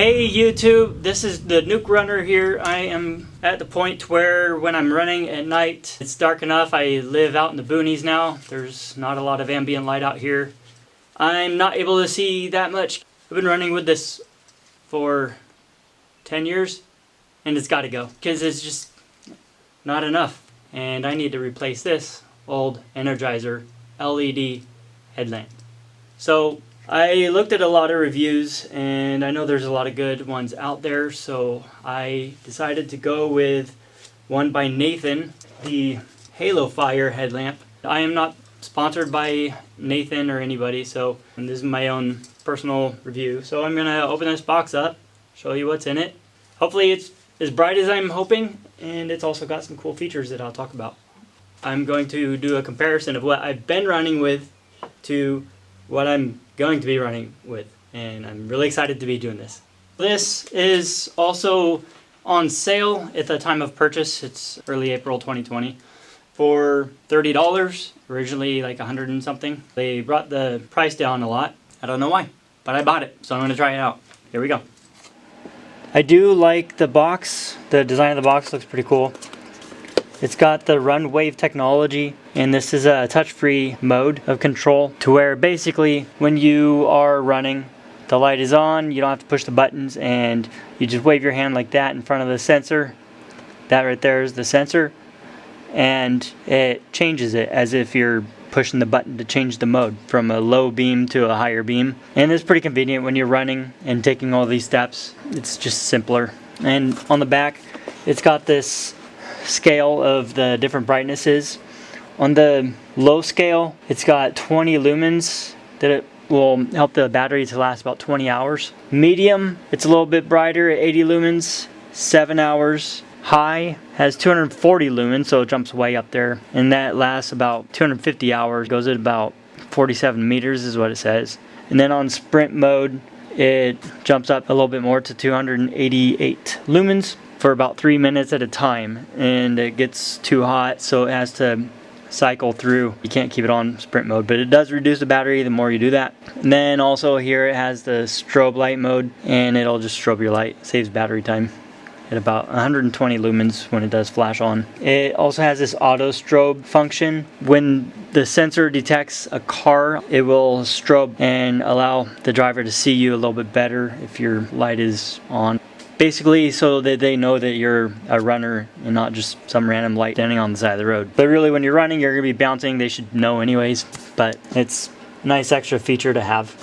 Hey YouTube, this is the Nuke Runner here. I am at the point where when I'm running at night, it's dark enough. I live out in the boonies now. There's not a lot of ambient light out here. I'm not able to see that much. I've been running with this for 10 years and it's got to go because it's just not enough. And I need to replace this old Energizer LED headlamp. So I looked at a lot of reviews and I know there's a lot of good ones out there, so I decided to go with one by Nathan, the Halo Fire headlamp. I am not sponsored by Nathan or anybody, so this is my own personal review. So I'm gonna open this box up, show you what's in it. Hopefully it's as bright as I'm hoping, and it's also got some cool features that I'll talk about. I'm going to do a comparison of what I've been running with to what I'm going to be running with, and I'm really excited to be doing this. This is also on sale at the time of purchase. It's early April 2020 for $30, originally like 100 and something. They brought the price down a lot. I don't know why, but I bought it, so I'm going to try it out. Here we go. I do like the box. The design of the box looks pretty cool. It's got the run wave technology, and this is a touch-free mode of control to where basically when you are running, the light is on, you don't have to push the buttons, and you just wave your hand like that in front of the sensor. That right there is the sensor, and it changes it as if you're pushing the button to change the mode from a low beam to a higher beam. And it's pretty convenient when you're running and taking all these steps. It's just simpler. And on the back, it's got this scale of the different brightnesses. On the low scale, it's got 20 lumens that it will help the battery to last about 20 hours. Medium, it's a little bit brighter at 80 lumens, 7 hours. High has 240 lumens, so it jumps way up there, and that lasts about 250 hours. Goes at about 47 meters is what it says. And then on sprint mode, it jumps up a little bit more to 288 lumens for about 3 minutes at a time, and it gets too hot, so it has to cycle through. You can't keep it on sprint mode, but it does reduce the battery the more you do that. And then also here it has the strobe light mode, and it'll just strobe your light. Saves battery time at about 120 lumens when it does flash on. It also has this auto strobe function. When the sensor detects a car, it will strobe and allow the driver to see you a little bit better if your light is on. Basically so that they know that you're a runner and not just some random light standing on the side of the road. But really when you're running, you're going to be bouncing. They should know anyways, but it's a nice extra feature to have.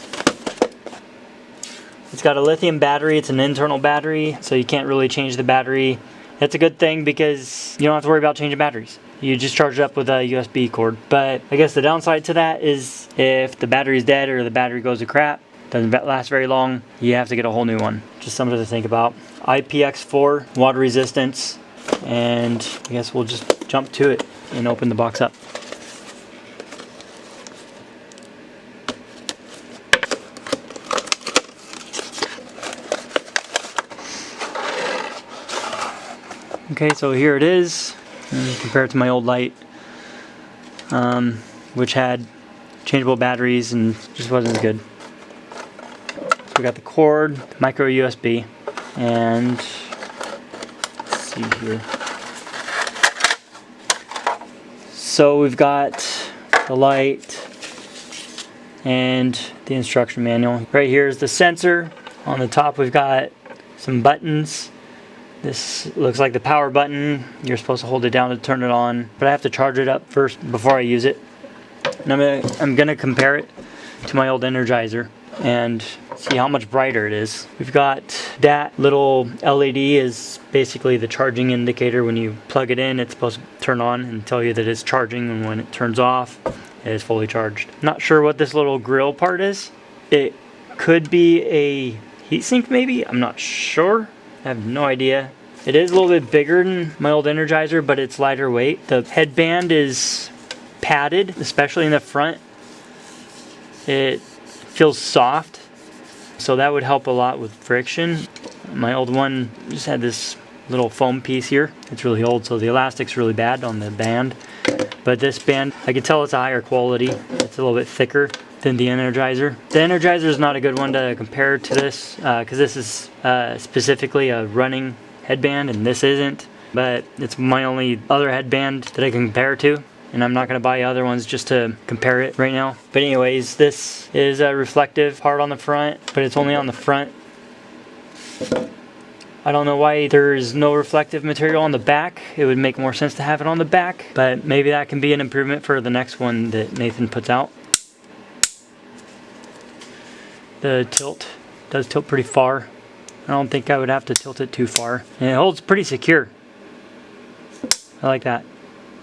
It's got a lithium battery. It's an internal battery, so you can't really change the battery. That's a good thing because you don't have to worry about changing batteries. You just charge it up with a USB cord. But I guess the downside to that is if the battery's dead or the battery goes to crap, doesn't last very long, you have to get a whole new one. Just something to think about. IPX4 water resistance, and I guess we'll just jump to it and open the box up. Okay, so here it is. Compared to my old light, which had changeable batteries and just wasn't as good. We got the cord, micro USB, and let's see here. So we've got the light and the instruction manual. Right here is the sensor. On the top we've got some buttons. This looks like the power button. You're supposed to hold it down to turn it on, but I have to charge it up first before I use it. And I'm gonna compare it to my old Energizer and see how much brighter it is. We've got that little LED is basically the charging indicator. When you plug it in, it's supposed to turn on and tell you that it's charging, and when it turns off, it is fully charged. Not sure what this little grill part is. It could be a heatsink maybe, I'm not sure. I have no idea. It is a little bit bigger than my old Energizer, but it's lighter weight. The headband is padded, especially in the front. It feels soft, so that would help a lot with friction. My old one just had this little foam piece here. It's really old, so the elastic's really bad on the band. But this band, I can tell it's a higher quality. It's a little bit thicker. than the Energizer. The Energizer is not a good one to compare to this because this is specifically a running headband and this isn't. But it's my only other headband that I can compare to. And I'm not going to buy other ones just to compare it right now. But anyways, this is a reflective part on the front, but it's only on the front. I don't know why there is no reflective material on the back. It would make more sense to have it on the back, but maybe that can be an improvement for the next one that Nathan puts out. The tilt does tilt pretty far. I don't think I would have to tilt it too far. And it holds pretty secure. I like that.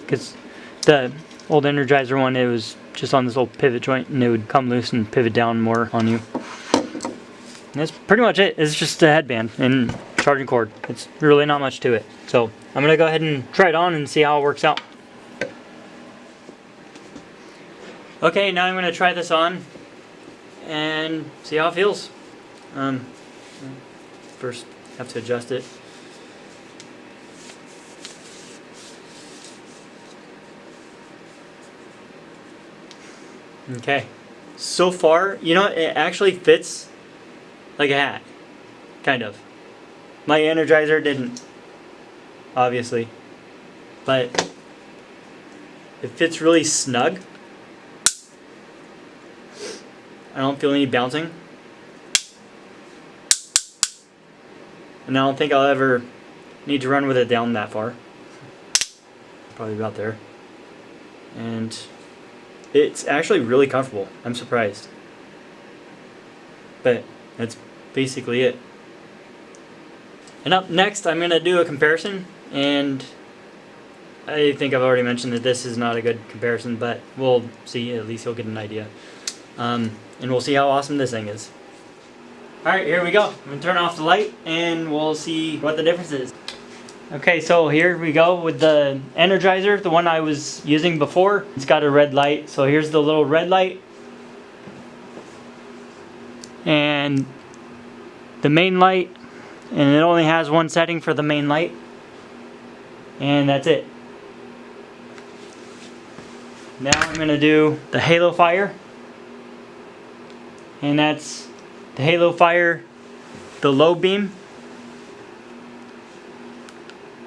Because the old Energizer one, it was just on this little pivot joint and it would come loose and pivot down more on you. And that's pretty much it. It's just a headband and charging cord. It's really not much to it. So I'm going to go ahead and try it on and see how it works out. Okay, now I'm going to try this on and see how it feels. First, have to adjust it. Okay, so far, you know, it actually fits like a hat, kind of. My Energizer didn't, obviously, but it fits really snug. I don't feel any bouncing. And I don't think I'll ever need to run with it down that far. Probably about there. And it's actually really comfortable. I'm surprised. But that's basically it. And up next, I'm going to do a comparison. And I think I've already mentioned that this is not a good comparison, but we'll see. At least you'll get an idea. And we'll see how awesome this thing is. Alright, here we go. I'm going to turn off the light and we'll see what the difference is. Okay, so here we go with the Energizer, the one I was using before. It's got a red light, so here's the little red light. And the main light, and it only has one setting for the main light. And that's it. Now I'm going to do the Halo Fire. And that's the Halo Fire, the low beam.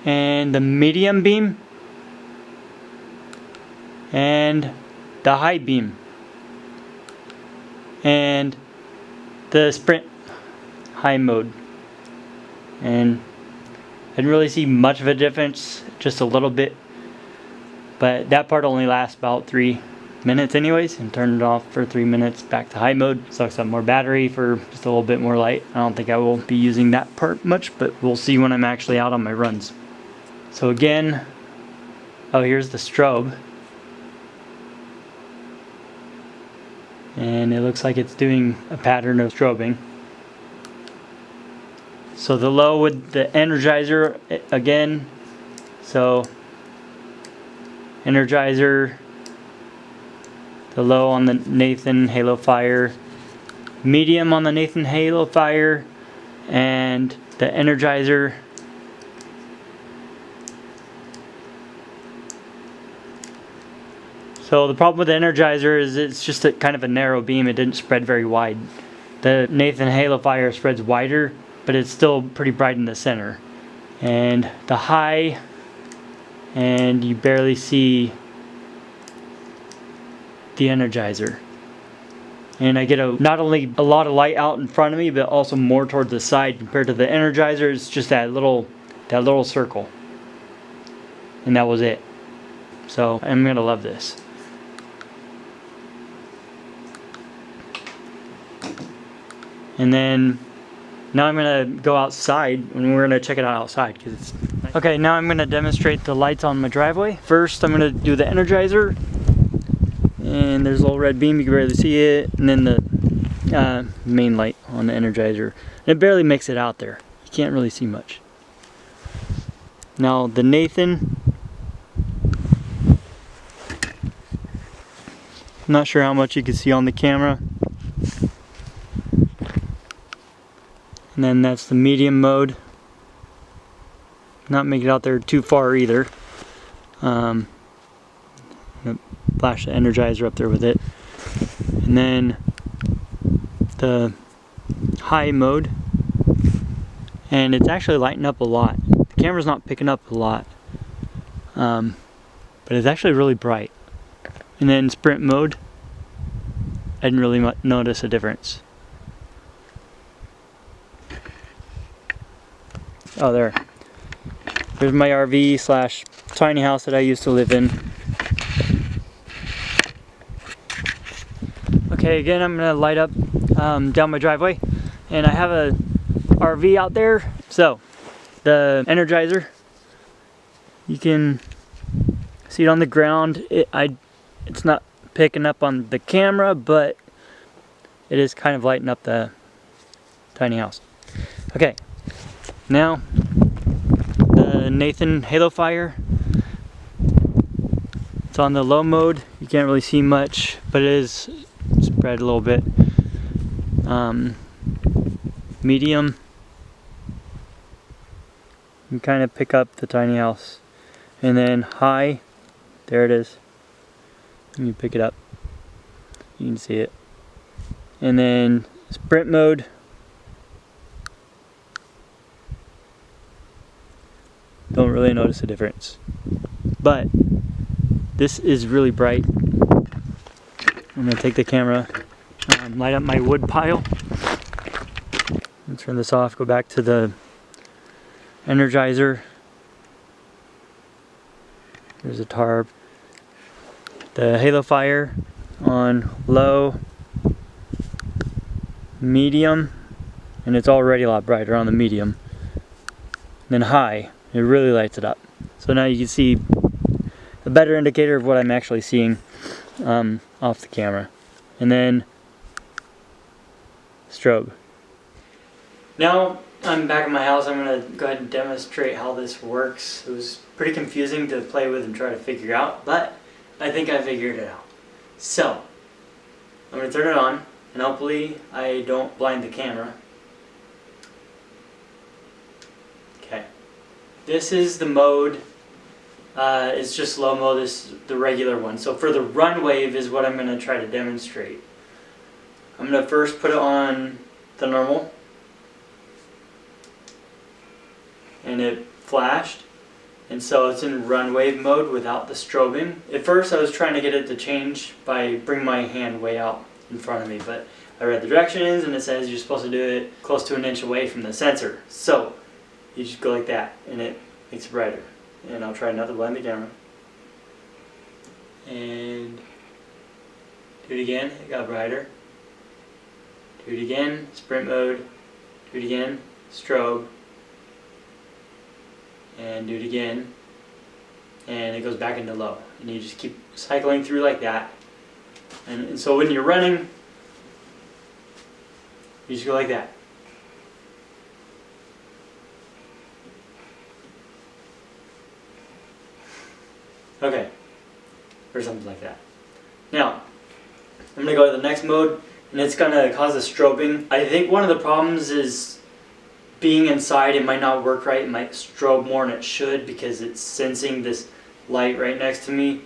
And the medium beam, and the high beam, and the sprint high mode. And I didn't really see much of a difference, just a little bit, but that part only lasts about 3 minutes anyways, and turn it off for 3 minutes, back to high mode. Sucks up more battery for just a little bit more light. I don't think I will be using that part much, but we'll see when I'm actually out on my runs. So again, oh, here's the strobe. And it looks like it's doing a pattern of strobing. So the low with the Energizer again. So Energizer, the low on the Nathan Halo Fire, medium on the Nathan Halo Fire, and the Energizer. So the problem with the Energizer is it's just a kind of a narrow beam. It didn't spread very wide. The Nathan Halo Fire spreads wider, but it's still pretty bright in the center. And the high, and you barely see the Energizer. And I get not only a lot of light out in front of me, but also more towards the side compared to the Energizer. It's just that little circle. And that was it. So I'm gonna love this. And then now I'm going to go outside and we're going to check it out outside. Cause it's nice. Okay, now I'm going to demonstrate the lights on my driveway. First I'm going to do the Energizer. And there's a little red beam, you can barely see it. And then the main light on the Energizer. And it barely makes it out there. You can't really see much. Now the Nathan. I'm not sure how much you can see on the camera. And then that's the medium mode. Not make it out there too far either. I'm gonna flash the Energizer up there with it. and then the high mode, and it's actually lighting up a lot. The camera's not picking up a lot, but it's actually really bright. And then sprint mode, I didn't really notice a difference. Oh, there's my RV slash tiny house that I used to live in. Okay, again, I'm gonna light up down my driveway, and I have a RV out there. So the Energizer, you can see it on the ground. It's not picking up on the camera, but it is kind of lighting up the tiny house. Okay, now the Nathan Halo Fire. It's on the low mode. You can't really see much, but it is spread a little bit. Medium, you can kind of pick up the tiny house. And then high, there it is. You pick it up, you can see it. And then sprint mode, don't really notice a difference, but this is really bright. I'm going to take the camera, light up my wood pile, and turn this off, go back to the Energizer. There's a tarp. The Halo Fire on low, medium, and it's already a lot brighter on the medium. Then high, it really lights it up. So now you can see a better indicator of what I'm actually seeing off the camera. And then strobe. Now I'm back in my house. I'm going to go ahead and demonstrate how this works. It was pretty confusing to play with and try to figure out, but I think I figured it out. So I'm going to turn it on, and hopefully I don't blind the camera. Okay. This is the mode. It's just low mode. This is the regular one. So for the run wave is what I'm going to try to demonstrate. I'm going to first put it on the normal, and it flashed, and so it's in run wave mode without the strobing. At first I was trying to get it to change by bringing my hand way out in front of me, but I read the directions and it says you're supposed to do it close to an inch away from the sensor. So you just go like that and it makes it brighter. And I'll try not to blind the camera. And do it again, it got brighter. Do it again, sprint mode. Do it again, strobe. And do it again, and it goes back into low, and you just keep cycling through like that. And so when you're running, you just go like that. Okay, or something like that. Now I'm going to go to the next mode, and it's going to cause a strobing. I think one of the problems is being inside, it might not work right. It might strobe more than it should because it's sensing this light right next to me,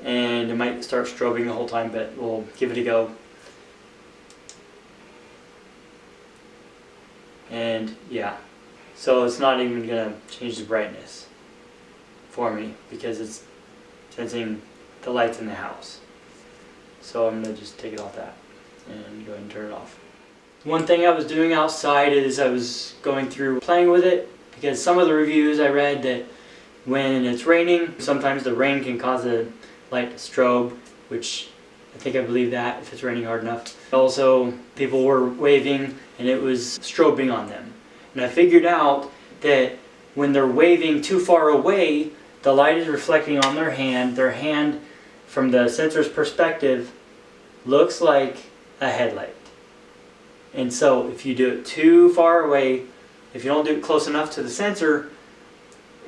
and it might start strobing the whole time, but we'll give it a go. And yeah, so it's not even gonna change the brightness for me because it's sensing the lights in the house. So I'm gonna just take it off that and go ahead and turn it off. One thing I was doing outside is I was going through playing with it, because some of the reviews I read that when it's raining, sometimes the rain can cause the light to strobe, which I believe that if it's raining hard enough. Also, people were waving and it was strobing on them. And I figured out that when they're waving too far away, the light is reflecting on their hand. Their hand, from the sensor's perspective, looks like a headlight. And so if you do it too far away, if you don't do it close enough to the sensor,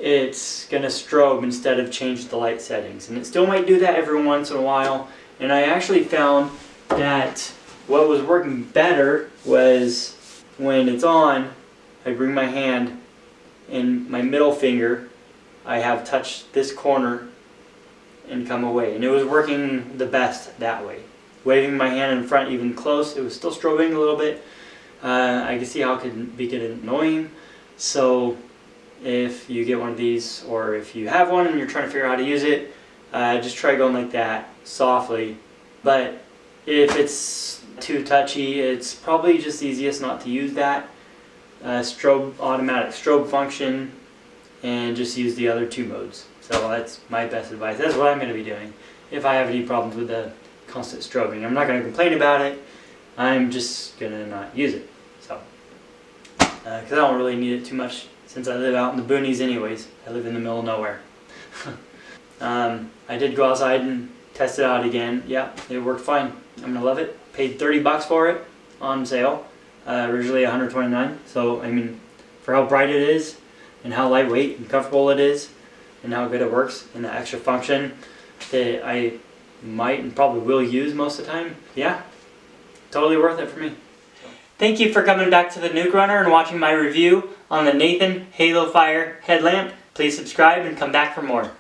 it's going to strobe instead of change the light settings. And it still might do that every once in a while. And I actually found that what was working better was when it's on, I bring my hand and my middle finger, I have touched this corner and come away. And it was working the best that way. waving my hand in front even close, it was still strobing a little bit. I can see how it could be getting annoying. So if you get one of these, or if you have one and you're trying to figure out how to use it, just try going like that softly. But if it's too touchy, it's probably just easiest not to use that automatic strobe function, and just use the other two modes. So that's my best advice. That's what I'm going to be doing if I have any problems with the constant strobing. I'm not going to complain about it. I'm just going to not use it. So, because I don't really need it too much since I live out in the boonies anyways. I live in the middle of nowhere. I did go outside and test it out again. Yeah, it worked fine. I'm going to love it. Paid $30 for it on sale. Originally $129. So, I mean, for how bright it is, and how lightweight and comfortable it is, and how good it works, and the extra function that I might and probably will use most of the time, yeah, totally worth it for me. Thank you for coming back to the Nuke Runner and watching my review on the Nathan Halo Fire headlamp. Please subscribe and come back for more.